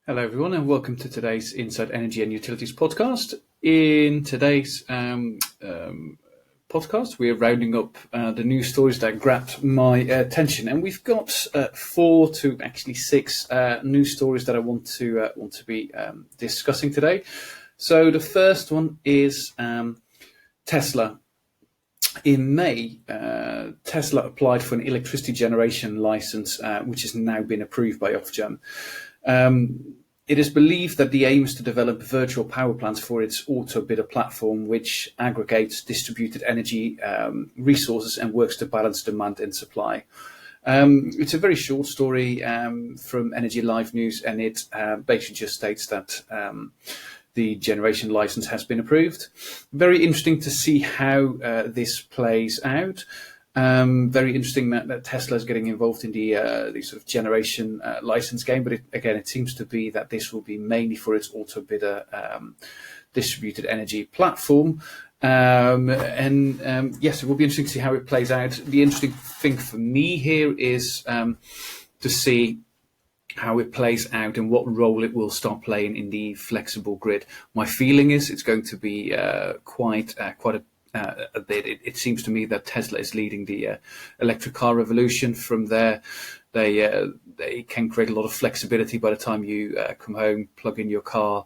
Hello, everyone, and welcome to today's Inside Energy and Utilities podcast. In today's podcast, we are rounding up the news stories that grabbed my attention, and we've got 4 to actually 6 news stories that I want to be discussing today. So the first one is Tesla. In May, Tesla applied for an electricity generation license, which has now been approved by Ofgem. It is believed that the aim is to develop virtual power plants for its auto bidder platform, which aggregates distributed energy resources and works to balance demand and supply. It's a very short story from Energy Live News, and it basically just states that the generation license has been approved. Very interesting to see how this plays out. Very interesting that Tesla is getting involved in the sort of generation license game, but it seems to be that this will be mainly for its auto bidder distributed energy platform. Yes, it will be interesting to see how it plays out. The interesting thing for me here is to see how it plays out and what role it will start playing in the flexible grid. My feeling is it's going to be quite a bit. It seems to me that Tesla is leading the electric car revolution. From there, they can create a lot of flexibility. By the time you come home, plug in your car,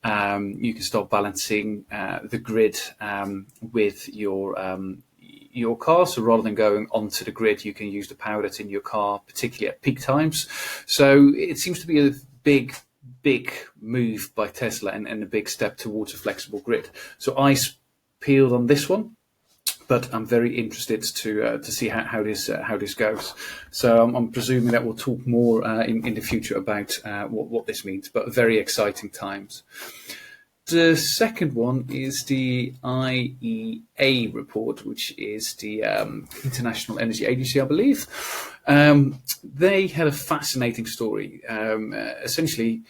you can start balancing the grid with your car. So rather than going onto the grid, you can use the power that's in your car, particularly at peak times. So it seems to be a big move by Tesla and a big step towards a flexible grid. So eyes peeled on this one, but I'm very interested to see how this goes. So I'm presuming that we'll talk more in the future about what this means, but very exciting times. The second one is the IEA Report, which is the International Energy Agency, I believe. They had a fascinating story. Essentially,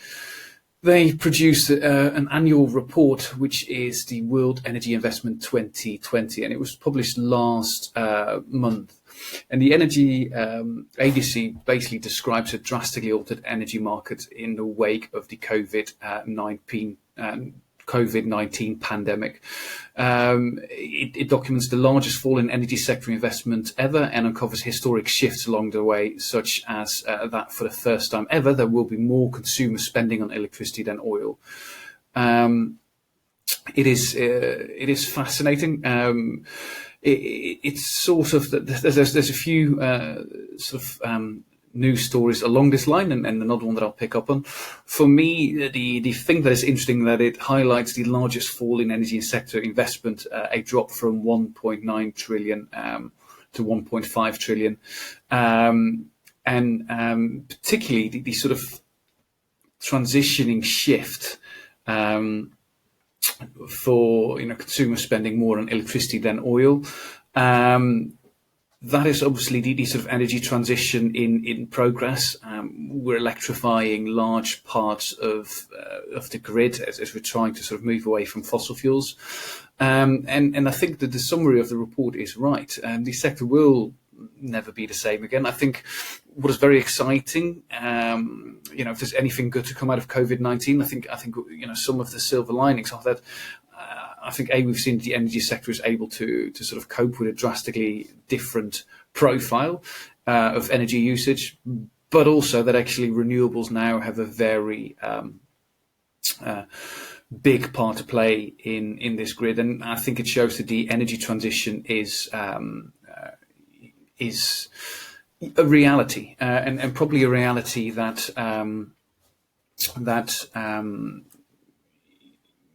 they produced an annual report, which is the World Energy Investment 2020, and it was published last month. And the Energy Agency basically describes a drastically altered energy market in the wake of the COVID-19 pandemic. It documents the largest fall in energy sector investment ever and uncovers historic shifts along the way, such as that for the first time ever, there will be more consumer spending on electricity than oil. It is fascinating. It's sort of, there's a few news stories along this line, and another one that I'll pick up on. For me, the thing that is interesting that it highlights the largest fall in energy sector investment, a drop from 1.9 trillion to 1.5 trillion, and particularly the sort of transitioning shift for consumer spending more on electricity than oil. That is obviously the sort of energy transition in progress. We're electrifying large parts of the grid as we're trying to sort of move away from fossil fuels. And I think that the summary of the report is right. The sector will never be the same again. I think what is very exciting, if there's anything good to come out of COVID-19, I think some of the silver linings of that. I think we've seen the energy sector is able to sort of cope with a drastically different profile of energy usage, but also that actually renewables now have a very big part to play in this grid, and I think it shows that the energy transition is a reality, and probably a reality that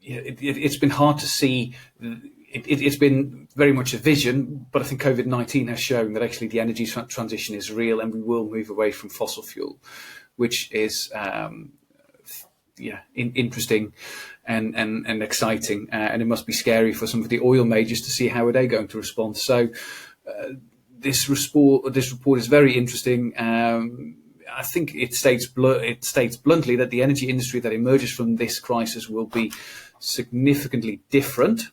it's been hard to see. It's been very much a vision, but I think COVID-19 has shown that actually the energy transition is real, and we will move away from fossil fuel, which is interesting and exciting, and it must be scary for some of the oil majors to see how are they going to respond. So this report is very interesting. I think it states bluntly that the energy industry that emerges from this crisis will be significantly different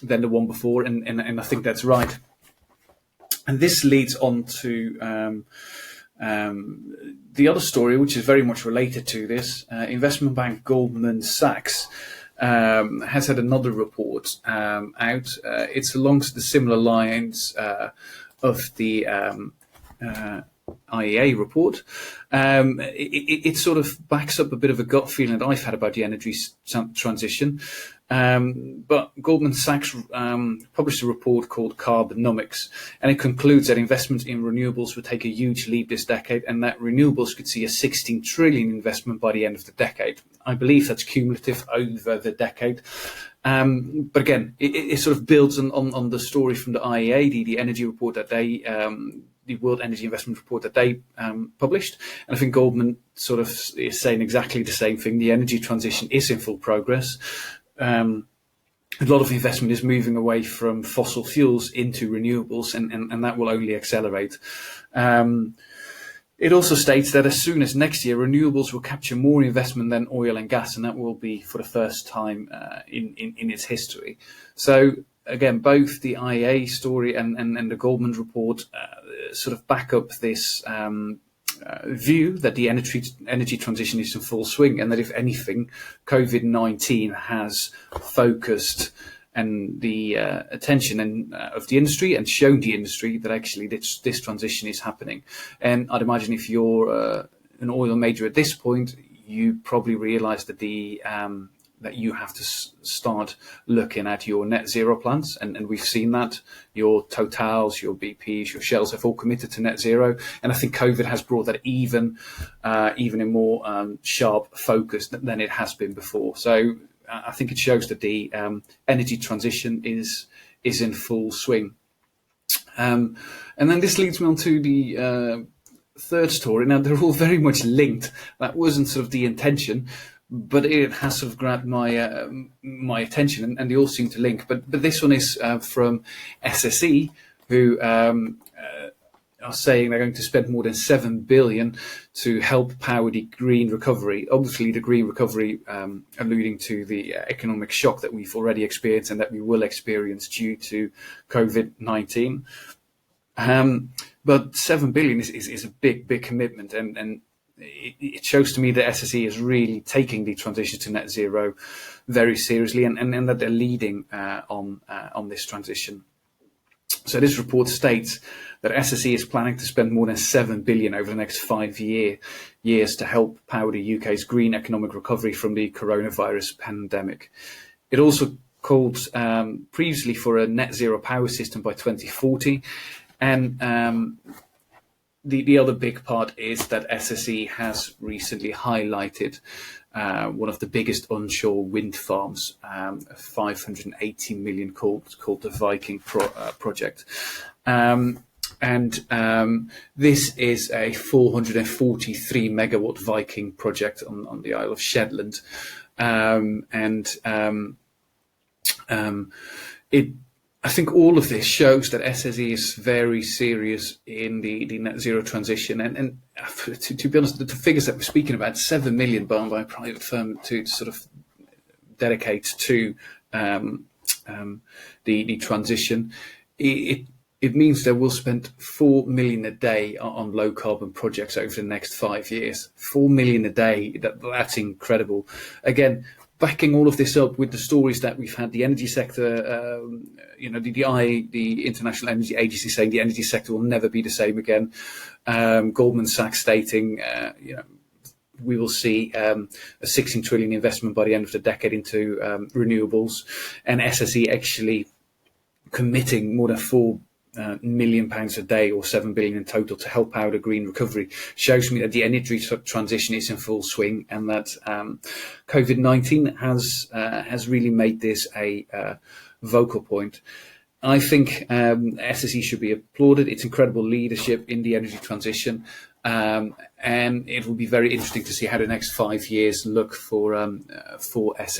than the one before, and I think that's right. And this leads on to The other story, which is very much related to this, investment bank Goldman Sachs has had another report out. It's along the similar lines of the IEA report. It sort of backs up a bit of a gut feeling that I've had about the energy transition. But Goldman Sachs published a report called Carbonomics, and it concludes that investment in renewables would take a huge leap this decade, and that renewables could see a 16 trillion investment by the end of the decade. I believe that's cumulative over the decade. But again, it sort of builds on the story from the IEA, the energy report that they the World Energy Investment Report that they published. And I think Goldman sort of is saying exactly the same thing. The energy transition is in full progress. A lot of investment is moving away from fossil fuels into renewables, and that will only accelerate. It also states that as soon as next year, renewables will capture more investment than oil and gas, and that will be for the first time in its history. So again, both the IEA story and the Goldman report sort of back up this view that the energy transition is in full swing, and that if anything, COVID-19 has focused and the attention of the industry and shown the industry that actually this transition is happening. And I'd imagine if you're an oil major at this point, you probably realise that that you have to start looking at your net zero plans, and we've seen that your Totals, your BPs, your Shells have all committed to net zero, and I think COVID has brought that even in more sharp focus than it has been before. So I think it shows that the energy transition is in full swing. And then this leads me on to the third story. Now, they're all very much linked. That wasn't sort of the intention, but it has sort of grabbed my my attention, and they all seem to link. But this one is from SSE, who are saying they're going to spend more than 7 billion to help power the green recovery. Obviously, the green recovery alluding to the economic shock that we've already experienced and that we will experience due to COVID-19. But 7 billion is a big commitment, and it shows to me that SSE is really taking the transition to net zero very seriously, and that they're leading on this transition. So this report states that SSE is planning to spend more than 7 billion over the next 5 years to help power the UK's green economic recovery from the coronavirus pandemic. It also called previously for a net zero power system by 2040, and the other big part is that SSE has recently highlighted one of the biggest onshore wind farms, 580 million called the Viking project. This is a 443 megawatt Viking project on the Isle of Shetland. I think all of this shows that SSE is very serious in the net zero transition. And to be honest, the figures that we're speaking about, 7 million borne by a private firm to sort of dedicate to the transition, it means that we'll spend 4 million a day on low carbon projects over the next 5 years. 4 million a day, that's incredible. Again, backing all of this up with the stories that we've had, the energy sector, the International Energy Agency saying the energy sector will never be the same again. Goldman Sachs stating, we will see a 16 trillion investment by the end of the decade into renewables, and SSE actually committing more than £4 million a day, or 7 billion in total, to help out a green recovery, shows me that the energy transition is in full swing, and that COVID-19 has really made this a vocal point. I think SSE should be applauded. It's incredible leadership in the energy transition, and it will be very interesting to see how the next 5 years look for SSE.